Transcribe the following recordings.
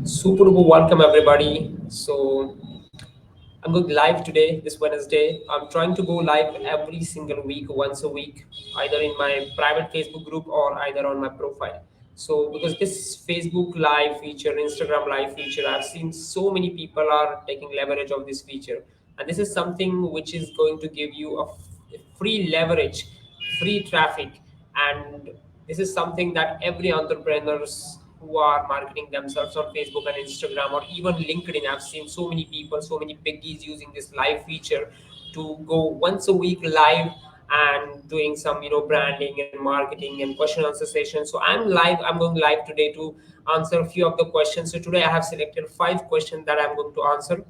Super duper welcome everybody. I'm going live today, this Wednesday. I'm trying to go live every single week, once a week, either in my private Facebook group or either on my profile. So because this Facebook live feature, Instagram live feature, I've seen so many people are taking leverage of this feature. And this is something which is going to give you a free leverage, free traffic, and this is something that every entrepreneurs who are marketing themselves on Facebook and Instagram or even LinkedIn, I've seen so many people, so many biggies using this live feature to go once a week live and doing some branding and marketing and question answer session. So I'm going live today to answer a few of the questions. So today I have selected 5 questions that I'm going to answer,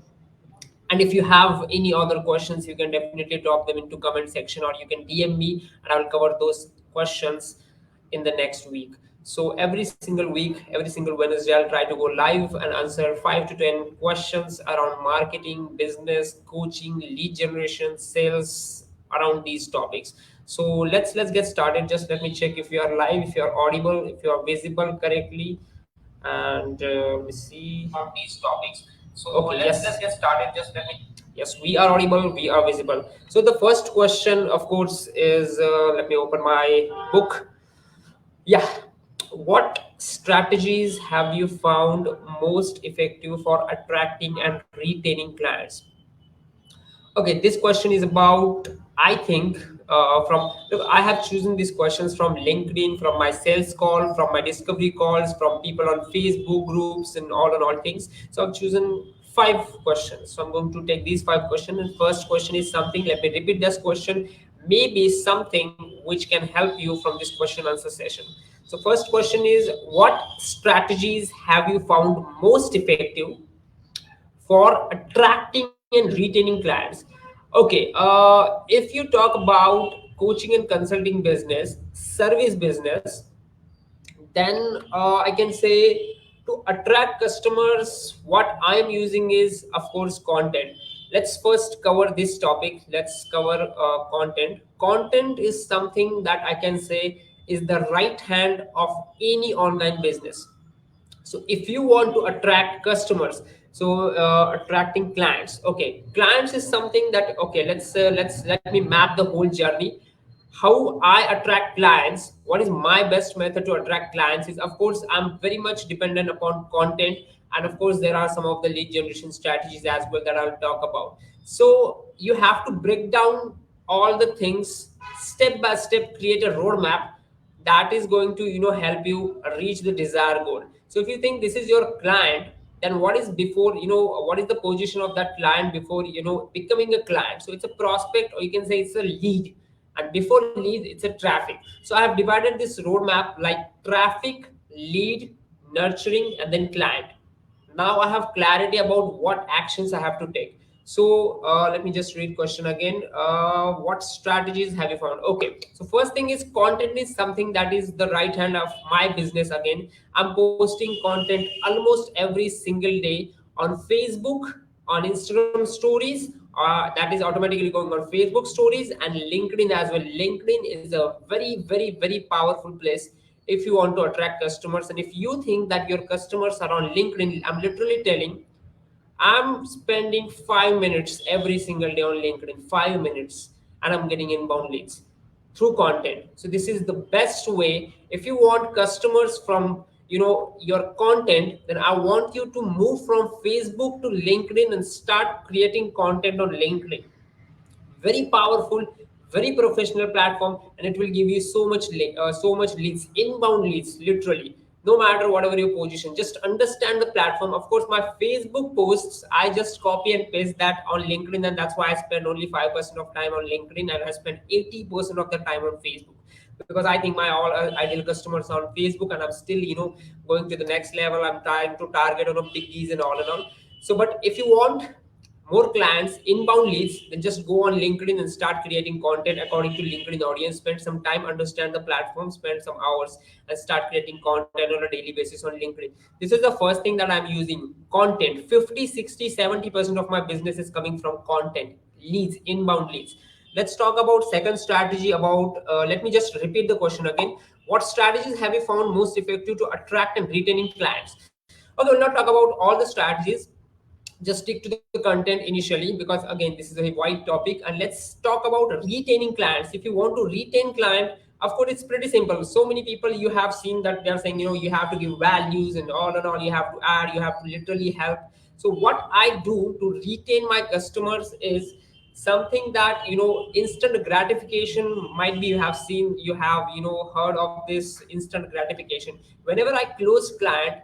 and if you have any other questions, you can definitely drop them into comment section, or you can DM me and I will cover those questions in the next week. So every single week, every single Wednesday, I'll try to go live and answer 5 to 10 questions around marketing, business, coaching, lead generation, sales, around these topics. So let's get started. Just let me check if you are live, if you are audible, if you are visible correctly, and let me see on these topics. So okay, let's get started. Just let me. Yes, we are audible. We are visible. So the first question, of course, is let me open my book. Yeah, what strategies have you found most effective for attracting and retaining clients? Okay, this question is about, I think, from look, I have chosen these questions from LinkedIn, from my sales call, from my discovery calls, from people on Facebook groups, and all things. So I've chosen 5 questions. So I'm going to take these 5 questions. And first question is something. Let me repeat this question. Maybe something which can help you from this question answer session. So first question is, what strategies have you found most effective for attracting and retaining clients? Okay, if you talk about coaching and consulting business, service business, then I can say to attract customers, what I am using is, of course, content. Let's first cover this topic. Let's cover content. Content is something that I can say is the right hand of any online business. So if you want to attract customers, so attracting clients, okay, clients is something that, okay, let's let me map the whole journey. How I attract clients, what is my best method to attract clients is, of course, I'm very much dependent upon content, and of course there are some of the lead generation strategies as well that I'll talk about. So you have to break down all the things step by step, create a roadmap that is going to help you reach the desired goal. So if you think this is your client, then what is before, what is the position of that client before becoming a client? So it's a prospect, or you can say it's a lead, and before lead it's a traffic. So I have divided this roadmap like traffic, lead, nurturing, and then client. Now I have clarity about what actions I have to take. So let me just read question again. What strategies have you found? Okay, so first thing is, content is something that is the right hand of my business. Again, I'm posting content almost every single day on Facebook, on Instagram stories. That is automatically going on Facebook stories and LinkedIn as well. LinkedIn is a very powerful place if you want to attract customers. And if you think that your customers are on LinkedIn, I'm literally telling, I'm spending 5 minutes every single day on LinkedIn, 5 minutes, and I'm getting inbound leads through content. So this is the best way. If you want customers from your content, then I want you to move from Facebook to LinkedIn and start creating content on LinkedIn. Very powerful, very professional platform, and it will give you so much leads, inbound leads, literally. No matter whatever your position, just understand the platform. Of course, my Facebook posts, I just copy and paste that on LinkedIn, and that's why I spend only 5% of time on LinkedIn, and I spend 80% of the time on Facebook, because I think my all ideal customers are on Facebook, and I'm still going to the next level. I'm trying to target on a biggies and all. So but if you want more clients, inbound leads, then just go on LinkedIn and start creating content according to LinkedIn audience. Spend some time, understand the platform, spend some hours, and start creating content on a daily basis on LinkedIn. This is the first thing that I'm using. Content. 50, 60, 70% of my business is coming from content, leads, inbound leads. Let's talk about second strategy about, let me just repeat the question again. What strategies have you found most effective to attract and retaining clients? Okay, we'll not talk about all the strategies, just stick to the content initially, because again this is a wide topic. And let's talk about retaining clients. If you want to retain client, of course it's pretty simple. So many people you have seen that they're saying, you have to give values and all, you have to add, you have to literally help. So what I do to retain my customers is something that, instant gratification. Might be you have seen, you have, heard of this instant gratification. Whenever I close client,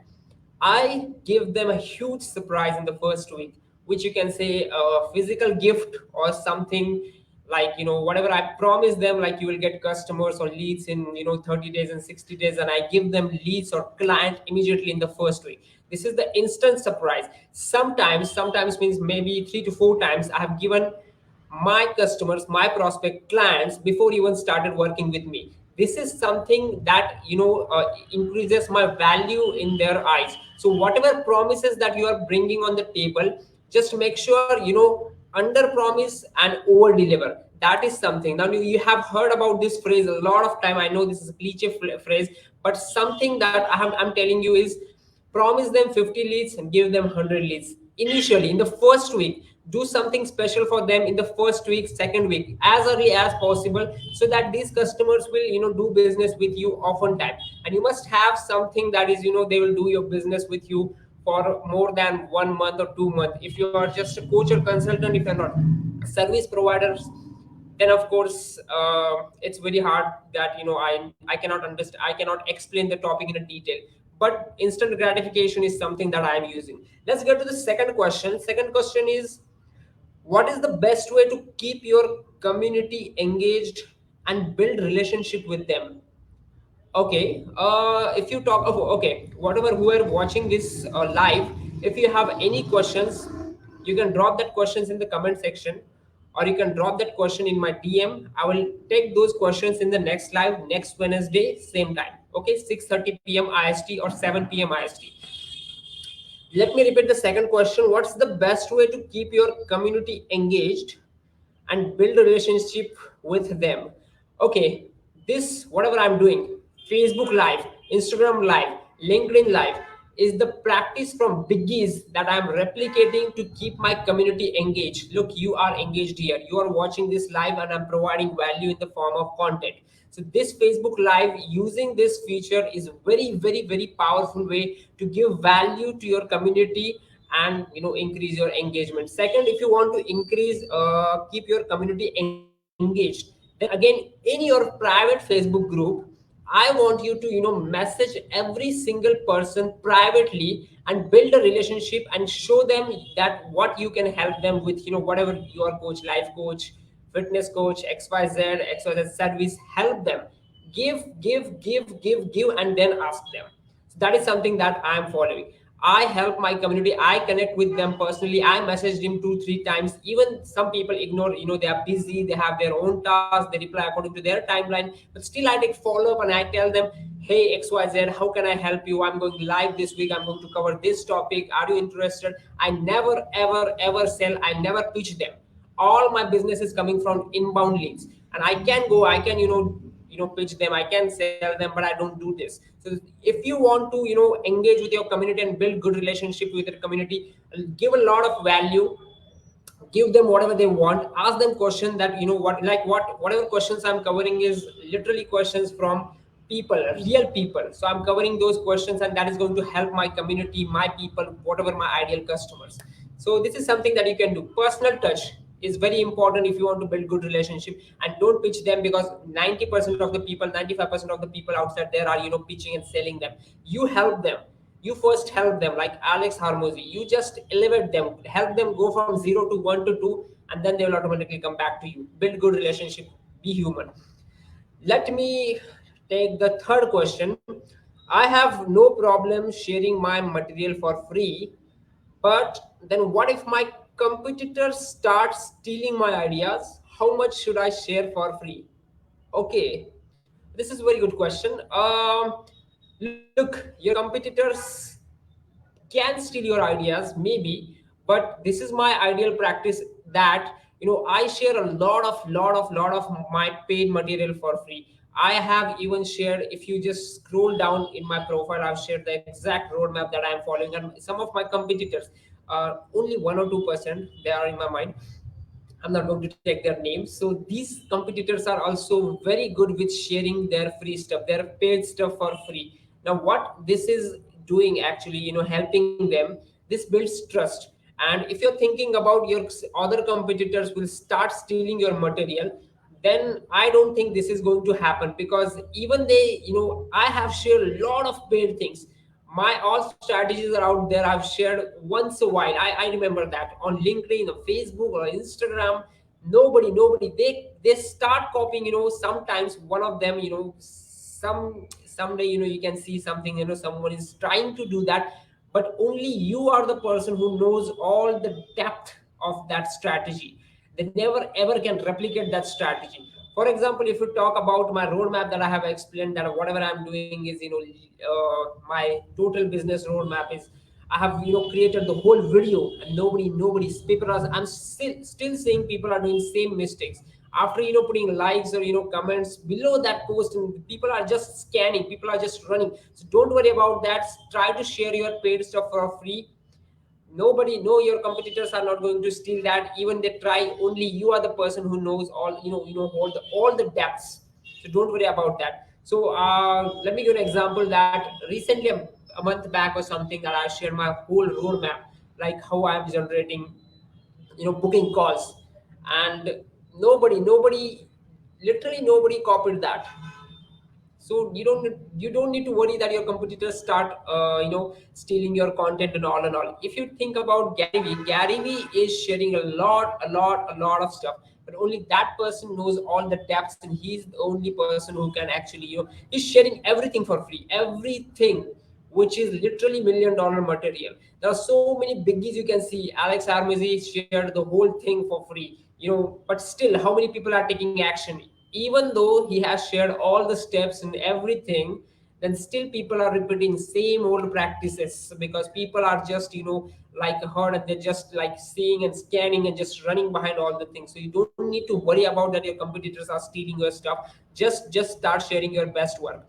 I give them a huge surprise in the first week, which you can say a physical gift or something, like, whatever I promise them, like you will get customers or leads in, 30 days and 60 days, and I give them leads or client immediately in the first week. This is the instant surprise. Sometimes means maybe 3 to 4 times I have given my customers, my prospect clients before even started working with me. This is something that, increases my value in their eyes. So whatever promises that you are bringing on the table, just make sure, under promise and over deliver. That is something. Now you have heard about this phrase a lot of time. I know this is a cliche phrase, but something that I'm telling you is, promise them 50 leads and give them 100 leads initially in the first week. Do something special for them in the first week, second week, as early as possible, so that these customers will, do business with you often time. And you must have something that is, they will do your business with you for more than 1 month or 2 months. If you are just a coach or consultant, if you're not service providers, then of course it's very hard that, I cannot understand, I cannot explain the topic in a detail. But instant gratification is something that I am using. Let's get to the second question. Second question is, what is the best way to keep your community engaged and build relationship with them? Okay, if you talk of, okay, whatever who are watching this live, if you have any questions, you can drop that questions in the comment section, or you can drop that question in my DM. I will take those questions in the next live next Wednesday, same time. Okay, 6:30 p.m. IST or 7 p.m. IST. Let me repeat the second question. What's the best way to keep your community engaged and build a relationship with them? Okay, this, whatever I'm doing, Facebook Live, Instagram Live, LinkedIn Live, is the practice from biggies that I'm replicating to keep my community engaged. Look, you are engaged here. You are watching this live, and I'm providing value in the form of content. So this Facebook Live using this feature is very, very, very powerful way to give value to your community and, increase your engagement. Second, if you want to increase, keep your community engaged, then again, in your private Facebook group, I want you to, message every single person privately and build a relationship and show them that what you can help them with, whatever your coach, life coach, fitness coach, xyz service, help them. Give, and then ask them. So that is something that I am following. I help my community, I connect with them personally, I messaged him 2 3 times. Even some people ignore, they are busy, they have their own tasks, they reply according to their timeline, but still I take follow up and I tell them, hey xyz, how can I help you? I'm going live this week, I'm going to cover this topic, are you interested? I never ever sell, I never pitch them. All my business is coming from inbound leads, and I can go, I can, pitch them, I can sell them, but I don't do this. So if you want to, engage with your community and build good relationship with your community, give a lot of value, give them whatever they want, ask them questions that, whatever questions I'm covering is literally questions from people, real people. So I'm covering those questions, and that is going to help my community, my people, whatever my ideal customers. So this is something that you can do. Personal touch is very important if you want to build good relationship. And don't pitch them, because 90% of the people, 95% of the people outside there are, pitching and selling them. You help them. You first help them, like Alex Harmozy. You just elevate them, help them go from 0 to 1 to 2, and then they will automatically come back to you. Build good relationship, be human. Let me take the third question. I have no problem sharing my material for free, but then what if my competitors start stealing my ideas? How much should I share for free? Okay, this is a very good question. Look, your competitors can steal your ideas maybe, but this is my ideal practice, that, I share a lot of my paid material for free. I have even shared, if you just scroll down in my profile, I've shared the exact roadmap that I'm following. And some of my competitors, only 1 or 2%, they are in my mind. I'm not going to take their names. So these competitors are also very good with sharing their free stuff, their paid stuff for free. Now, what this is doing actually, helping them, this builds trust. And if you're thinking about your other competitors will start stealing your material, then I don't think this is going to happen, because even they, I have shared a lot of paid things. My all strategies are out there. I've shared once a while. I remember that on LinkedIn or Facebook or Instagram. Nobody, they start copying. Sometimes one of them, someday, you can see something, someone is trying to do that, but only you are the person who knows all the depth of that strategy. They never ever can replicate that strategy. For example, if you talk about my roadmap that I have explained, that whatever I'm doing is, my total business roadmap is, I have, created the whole video, and nobody's people are, I'm still seeing people are doing same mistakes after, putting likes or, comments below that post, and people are just scanning, people are just running. So don't worry about that. Try to share your paid stuff for free. Nobody, no, your competitors are not going to steal that. Even they try, only you are the person who knows all, all the depths. So don't worry about that. So let me give an example that recently, a month back or something, that I shared my whole roadmap, like how I'm generating, booking calls. And nobody, literally nobody copied that. So you don't need to worry that your competitors start stealing your content and all. If you think about Gary Vee is sharing a lot of stuff, but only that person knows all the depths, and he's the only person who can actually, he's sharing everything for free, everything, which is literally $1 million material. There are so many biggies you can see. Alex Armizi shared the whole thing for free, but still, how many people are taking action? Even though he has shared all the steps and everything, then still people are repeating same old practices, because people are just, like a herd, and they're just like seeing and scanning and just running behind all the things. So you don't need to worry about that your competitors are stealing your stuff. Just start sharing your best work.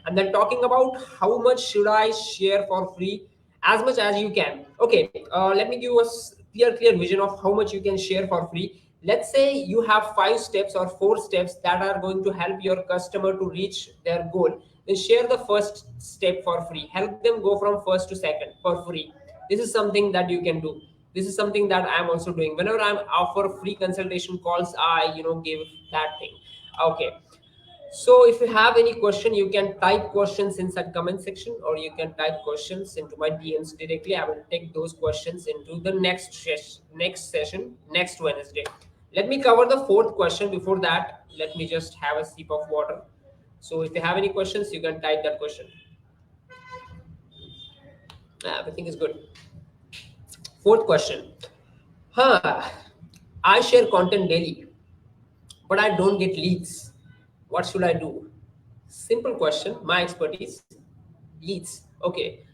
And then talking about how much should I share for free, as much as you can. Okay, let me give you a clear vision of how much you can share for free. Let's say you have 5 steps or 4 steps that are going to help your customer to reach their goal. Then share the first step for free, help them go from first to second for free. This is something that you can do. This is something that I'm also doing. Whenever I'm offer free consultation calls, I give that thing. Okay, so if you have any question, you can type questions inside comment section, or you can type questions into my DMs directly. I will take those questions into the next session next Wednesday. Let me cover the fourth question. Before that, let me just have a sip of water. So if you have any questions, you can type that question. Everything is good. Fourth question. Huh. I share content daily, but I don't get leads. What should I do? Simple question. My expertise. Leads. Okay.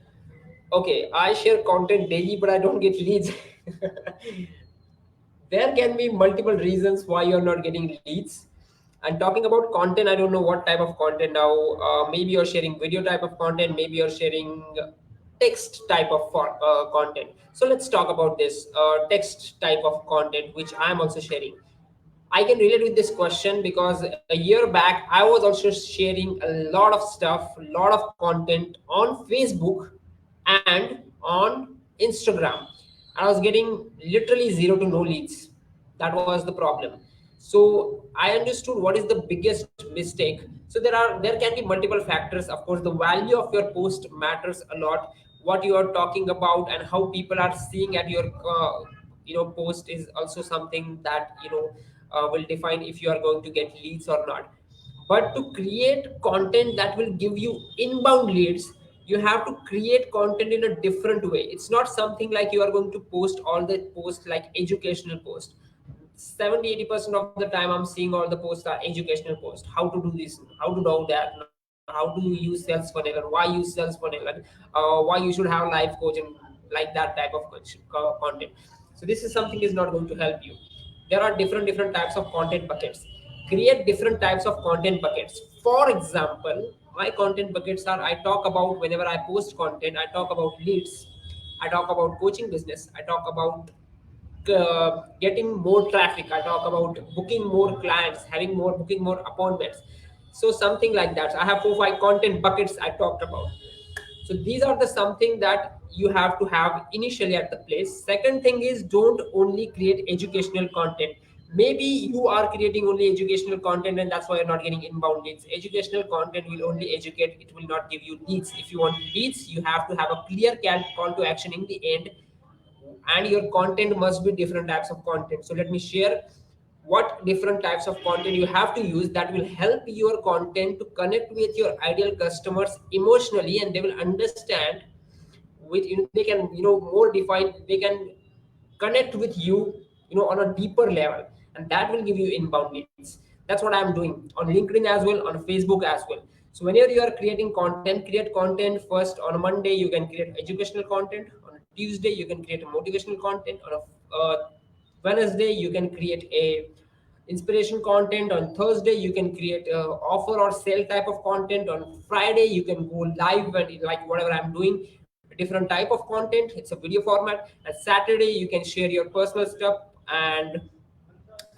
Okay, I share content daily, but I don't get leads. There can be multiple reasons why you're not getting leads. And talking about content, I don't know what type of content now. Maybe you're sharing video type of content, maybe you're sharing text type of content. So let's talk about this text type of content, which I'm also sharing. I can relate with this question because a year back I was also sharing a lot of stuff, a lot of content on Facebook and on Instagram. I was getting literally zero to no leads. That was the problem. So I understood what is the biggest mistake. So there can be multiple factors. Of course, the value of your post matters a lot. What you are talking about and how people are seeing at your post is also something that will define if you are going to get leads or not. But to create content that will give you inbound leads, you have to create content in a different way. It's not something like you are going to post all the posts like educational post. 70-80% of the time I'm seeing all the posts are educational posts. How to do this, how to do that, how do you use sales funnel, and why use sales funnel, and why you should have life coach, and like that type of content. So this is something is not going to help you. There are different types of content buckets. Create different types of content buckets. For example, my content buckets are, I talk about, whenever I post content, I talk about leads, I talk about coaching business, I talk about getting more traffic, I talk about booking more clients, having more booking more appointments. So something like that. So I have 4 5 content buckets I talked about. So these are the something that you have to have initially at the place. Second thing is, don't only create educational content. Maybe you are creating only educational content and that's why you're not getting inbound leads. Educational content will only educate, it will not give you leads. If you want leads, you have to have a clear call to action in the end, and your content must be different types of content. So let me share what different types of content you have to use that will help your content to connect with your ideal customers emotionally, and they will understand with you. They can, more define, they can connect with you, on a deeper level, and that will give you inbound leads. That's what I'm doing on LinkedIn as well, on Facebook as well. So whenever you are creating content, create content first. On a Monday you can create educational content, on a Tuesday you can create a motivational content, on a Wednesday you can create a inspiration content, on Thursday you can create a offer or sale type of content, on Friday you can go live and like whatever I'm doing, a different type of content, it's a video format. And Saturday you can share your personal stuff and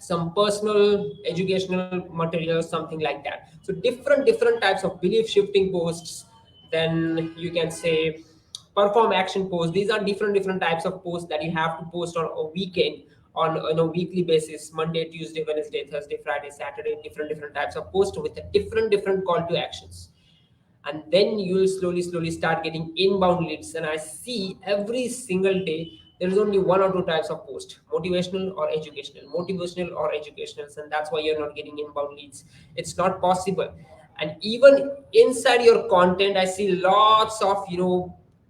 some personal educational materials, something like that. So different types of belief shifting posts. Then you can say perform action posts. These are different types of posts that you have to post on a weekend, on a weekly basis: Monday, Tuesday, Wednesday, Thursday, Friday, Saturday. Different types of posts with a different call to actions. And then you will slowly start getting inbound leads. And I see every single day there is only one or two types of post: motivational or educational, and that's why you're not getting inbound leads. It's not possible. And even inside your content, I see lots of,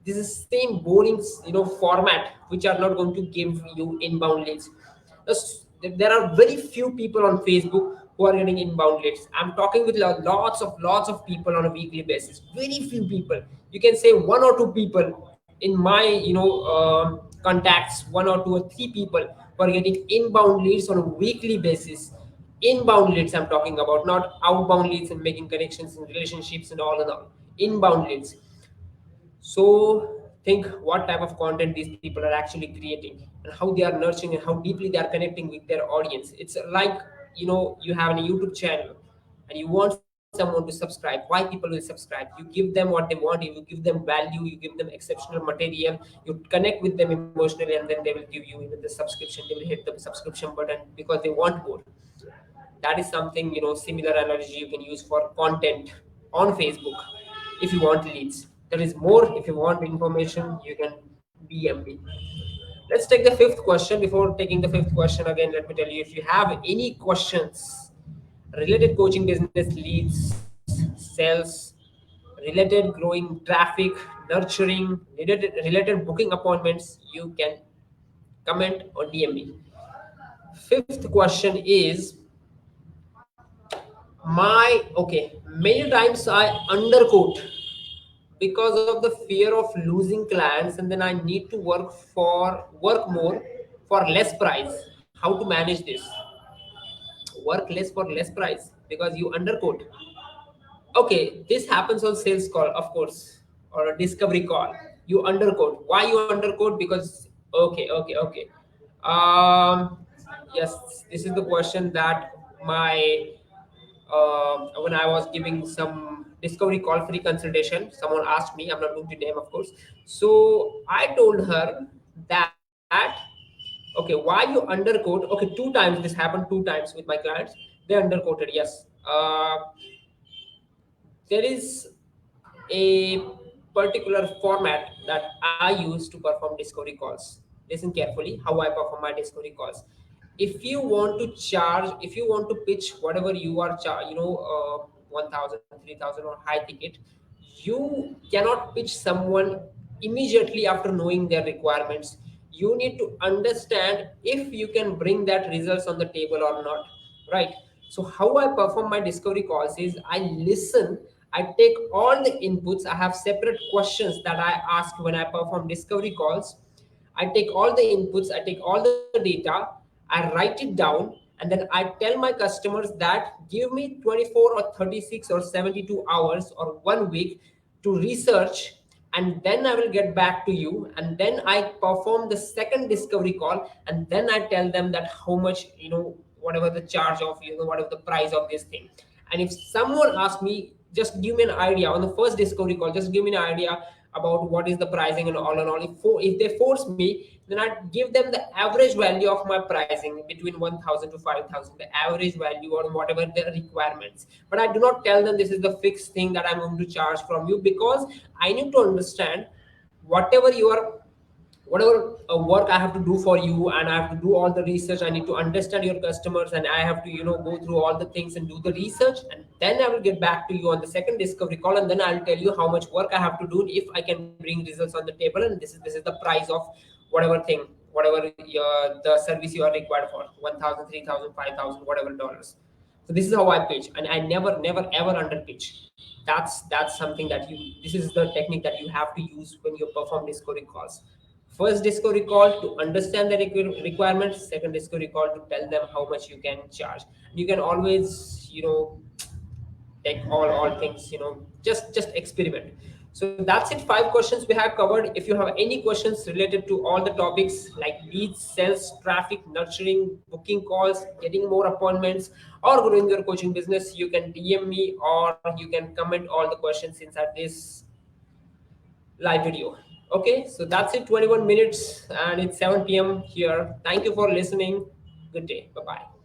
this is same boring, format, which are not going to give you inbound leads. There are very few people on Facebook who are getting inbound leads. I'm talking with lots of people on a weekly basis. Very few people. You can say one or two people in my, contacts, one or two or three people who are getting inbound leads on a weekly basis. Inbound leads I'm talking about, not outbound leads and making connections and relationships and all and all. Inbound leads. So think what type of content these people are actually creating, and how they are nurturing and how deeply they are connecting with their audience. It's like, you have a YouTube channel and you want someone to subscribe. Why people will subscribe? You give them what they want, you give them value, you give them exceptional material, you connect with them emotionally, and then they will give you even the subscription. They will hit the subscription button because they want more. That is something, similar analogy you can use for content on Facebook. If you want leads, there is more. If you want information, you can DM me. Let's take the fifth question. Before taking the fifth question, again, let me tell you, if you have any questions related coaching business, leads, sales, related growing traffic, nurturing, related booking appointments, you can comment or DM me. Fifth question is, many times I undercoat because of the fear of losing clients, and then I need to work more for less price. How to manage this? Work less for less price because you undercoat. Okay, this happens on sales call, of course, or a discovery call. You undercoat. Why you undercoat? Because okay. Um, yes, this is the question that my when I was giving some discovery call free consultation, someone asked me. I'm not going to name, of course. So I told her that, okay, why you undercoat? Okay, two times this happened. Two times with my clients, they undercoated. Yes, there is a particular format that I use to perform discovery calls. Listen carefully how I perform my discovery calls. If you want to charge, if you want to pitch whatever you are, 1,000, 3,000 or high ticket, you cannot pitch someone immediately after knowing their requirements. You need to understand if you can bring that results on the table or not, right? So how I perform my discovery calls is, I listen, I take all the inputs. I have separate questions that I ask when I perform discovery calls. I take all the inputs, I take all the data, I write it down, and then I tell my customers that give me 24 or 36 or 72 hours or 1 week to research, and then I will get back to you, and then I perform the second discovery call, and then I tell them that how much, whatever the charge of, whatever the price of this thing. And if someone asks me, just give me an idea on the first discovery call, just give me an idea about what is the pricing and all. If they force me, then I give them the average value of my pricing between 1000 to 5000, the average value or whatever the requirements. But I do not tell them this is the fixed thing that I'm going to charge from you, because I need to understand whatever you are, whatever work I have to do for you, and I have to do all the research. I need to understand your customers, and I have to, go through all the things and do the research, and then I will get back to you on the second discovery call, and then I'll tell you how much work I have to do, if I can bring results on the table, and this is the price of whatever thing, whatever the service you are required for, 1000, 3000, 5000, whatever dollars. So this is how I pitch, and I never ever under pitch. That's something that you, this is the technique that you have to use when you perform discovery calls. First discovery call to understand the requirements, second discovery call to tell them how much you can charge. You can always, take all things, just experiment. So that's it, 5 questions we have covered. If you have any questions related to all the topics like leads, sales, traffic, nurturing, booking calls, getting more appointments, or growing your coaching business, you can DM me or you can comment all the questions inside this live video. Okay, so that's it, 21 minutes, and it's 7 p.m. here. Thank you for listening. Good day. Bye bye.